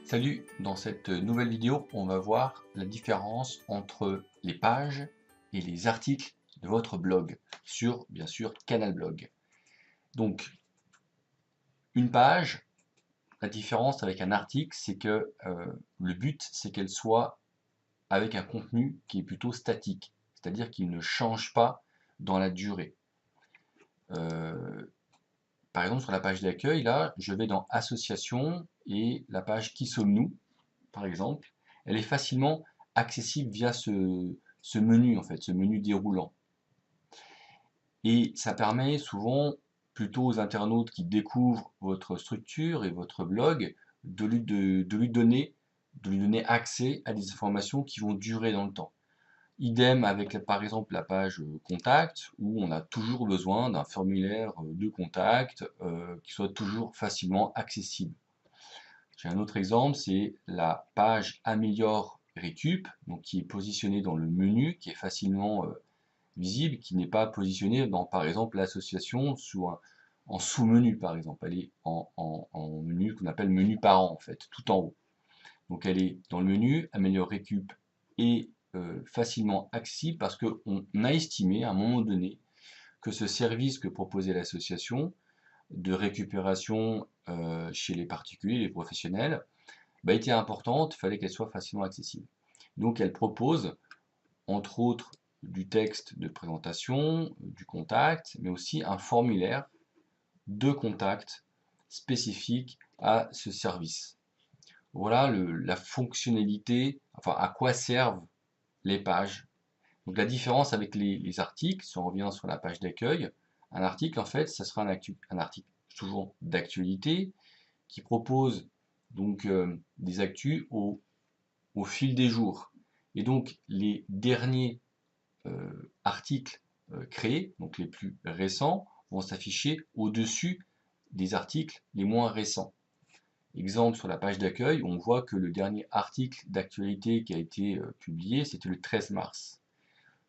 Salut, dans cette nouvelle vidéo, on va voir la différence entre les pages et les articles de votre blog sur, bien sûr, Canalblog. Donc, une page, la différence avec un article, c'est que le but, c'est qu'elle soit avec un contenu qui est plutôt statique, c'est-à-dire qu'il ne change pas dans la durée. Par exemple, sur la page d'accueil, là, je vais dans Association et la page Qui sommes-nous, par exemple, elle est facilement accessible via ce menu, en fait, ce menu déroulant. Et ça permet souvent plutôt aux internautes qui découvrent votre structure et votre blog de lui donner accès à des informations qui vont durer dans le temps. Idem avec par exemple la page contact où on a toujours besoin d'un formulaire de contact qui soit toujours facilement accessible. J'ai un autre exemple, c'est la page améliore récup, donc qui est positionnée dans le menu, qui est facilement visible, qui n'est pas positionnée dans par exemple l'association en sous-menu par exemple. Elle est en menu qu'on appelle menu parent en fait, tout en haut. Donc elle est dans le menu, améliore récup et facilement accessible parce qu'on a estimé à un moment donné que ce service que proposait l'association de récupération chez les particuliers, les professionnels, était importante, il fallait qu'elle soit facilement accessible. Donc elle propose, entre autres, du texte de présentation, du contact, mais aussi un formulaire de contact spécifique à ce service. Voilà la fonctionnalité, enfin à quoi servent les pages. Donc la différence avec les articles, si on revient sur la page d'accueil, un article en fait, ça sera un article toujours d'actualité qui propose donc des actus au fil des jours. Et donc les derniers articles créés, donc les plus récents, vont s'afficher au-dessus des articles les moins récents. Exemple sur la page d'accueil, on voit que le dernier article d'actualité qui a été publié, c'était le 13 mars.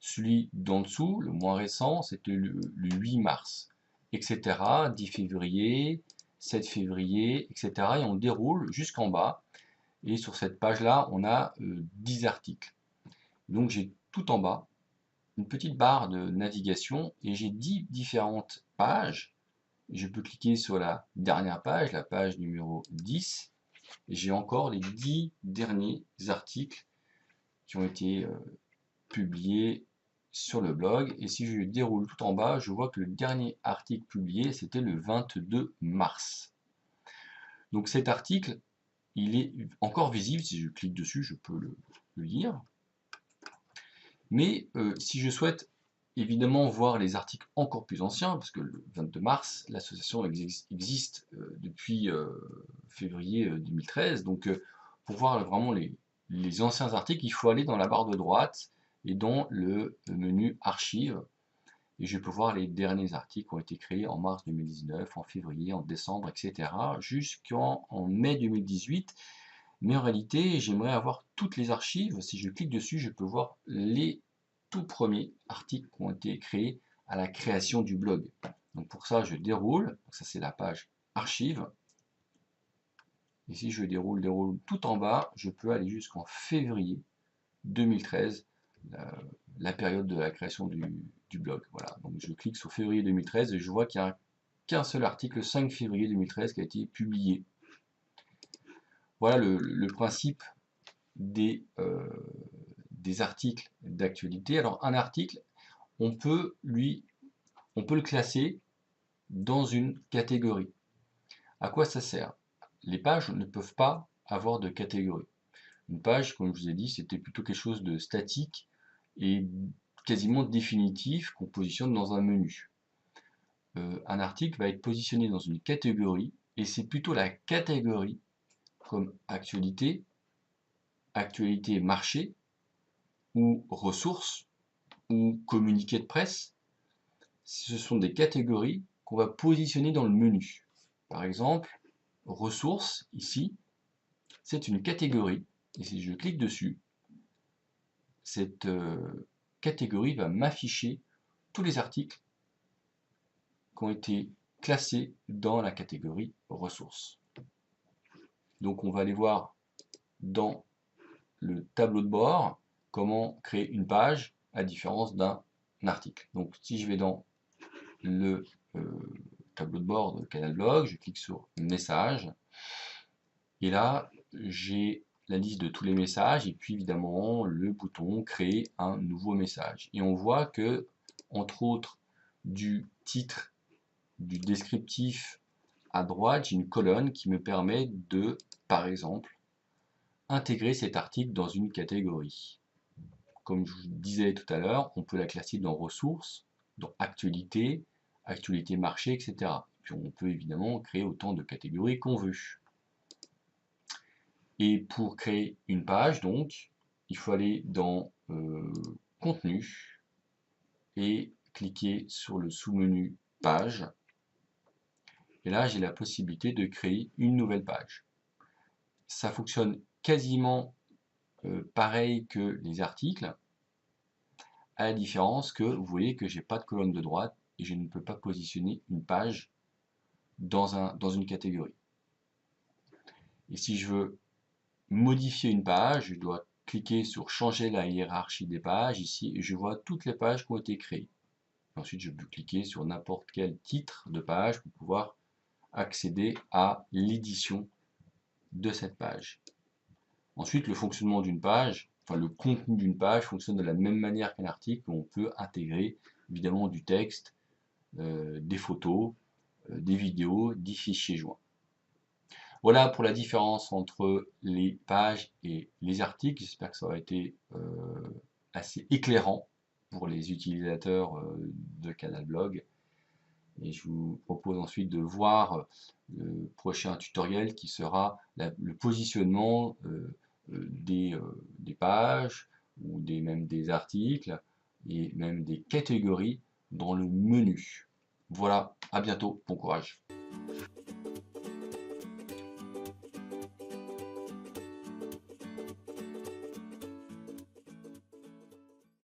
Celui d'en dessous, le moins récent, c'était le 8 mars, etc. 10 février, 7 février, etc. Et on déroule jusqu'en bas. Et sur cette page-là, on a 10 articles. Donc j'ai tout en bas une petite barre de navigation et j'ai 10 différentes pages. Je peux cliquer sur la dernière page, la page numéro 10, et j'ai encore les 10 derniers articles qui ont été publiés sur le blog. Et si je déroule tout en bas, je vois que le dernier article publié, c'était le 22 mars. Donc cet article, il est encore visible. Si je clique dessus, je peux le lire. Mais si je souhaite évidemment voir les articles encore plus anciens, parce que le 22 mars, l'association existe depuis février 2013, donc pour voir vraiment les anciens articles, il faut aller dans la barre de droite et dans le menu archives, et je peux voir les derniers articles qui ont été créés en mars 2019, en février, en décembre, etc., jusqu'en mai 2018. Mais en réalité, j'aimerais avoir toutes les archives. Si je clique dessus, je peux voir les tout premiers articles qui ont été créés à la création du blog. Donc pour ça, je déroule. Donc ça, c'est la page archives. Et si je déroule tout en bas, je peux aller jusqu'en février 2013, la période de la création du blog. Voilà. Donc je clique sur février 2013 et je vois qu'il n'y a qu'un seul article, le 5 février 2013, qui a été publié. Voilà le principe des articles d'actualité. Alors un article, on peut le classer dans une catégorie. À quoi ça sert? Les pages ne peuvent pas avoir de catégorie. Une page, comme je vous ai dit, c'était plutôt quelque chose de statique et quasiment définitif qu'on positionne dans un menu. Un article va être positionné dans une catégorie et c'est plutôt la catégorie comme actualité, actualité marché ou ressources ou communiqué de presse. Ce sont des catégories qu'on va positionner dans le menu. Par exemple, ressources, ici, c'est une catégorie. Et si je clique dessus, cette catégorie va m'afficher tous les articles qui ont été classés dans la catégorie ressources. Donc on va aller voir dans le tableau de bord comment créer une page à différence d'un article. Donc si je vais dans le tableau de bord de Canalblog, je clique sur Messages, et là j'ai la liste de tous les messages et puis évidemment le bouton Créer un nouveau message. Et on voit que, entre autres, du titre, du descriptif à droite, j'ai une colonne qui me permet de, par exemple, intégrer cet article dans une catégorie. Comme je vous disais tout à l'heure, on peut la classer dans ressources, dans actualité, actualité marché, etc. Puis on peut évidemment créer autant de catégories qu'on veut. Et pour créer une page, donc, il faut aller dans Contenu et cliquer sur le sous-menu Page. Et là, j'ai la possibilité de créer une nouvelle page. Ça fonctionne quasiment pareil que les articles, à la différence que vous voyez que j'ai pas de colonne de droite et je ne peux pas positionner une page dans une catégorie. Et si je veux modifier une page, je dois cliquer sur changer la hiérarchie des pages ici et je vois toutes les pages qui ont été créées. Ensuite, je peux cliquer sur n'importe quel titre de page pour pouvoir accéder à l'édition de cette page. Ensuite, le fonctionnement d'une page, enfin le contenu d'une page fonctionne de la même manière qu'un article, où on peut intégrer évidemment du texte, des photos, des vidéos, des fichiers joints. Voilà pour la différence entre les pages et les articles. J'espère que ça aura été assez éclairant pour les utilisateurs de Canalblog. Et je vous propose ensuite de voir le prochain tutoriel qui sera le positionnement des pages ou même des articles et même des catégories dans le menu. Voilà, à bientôt, bon courage.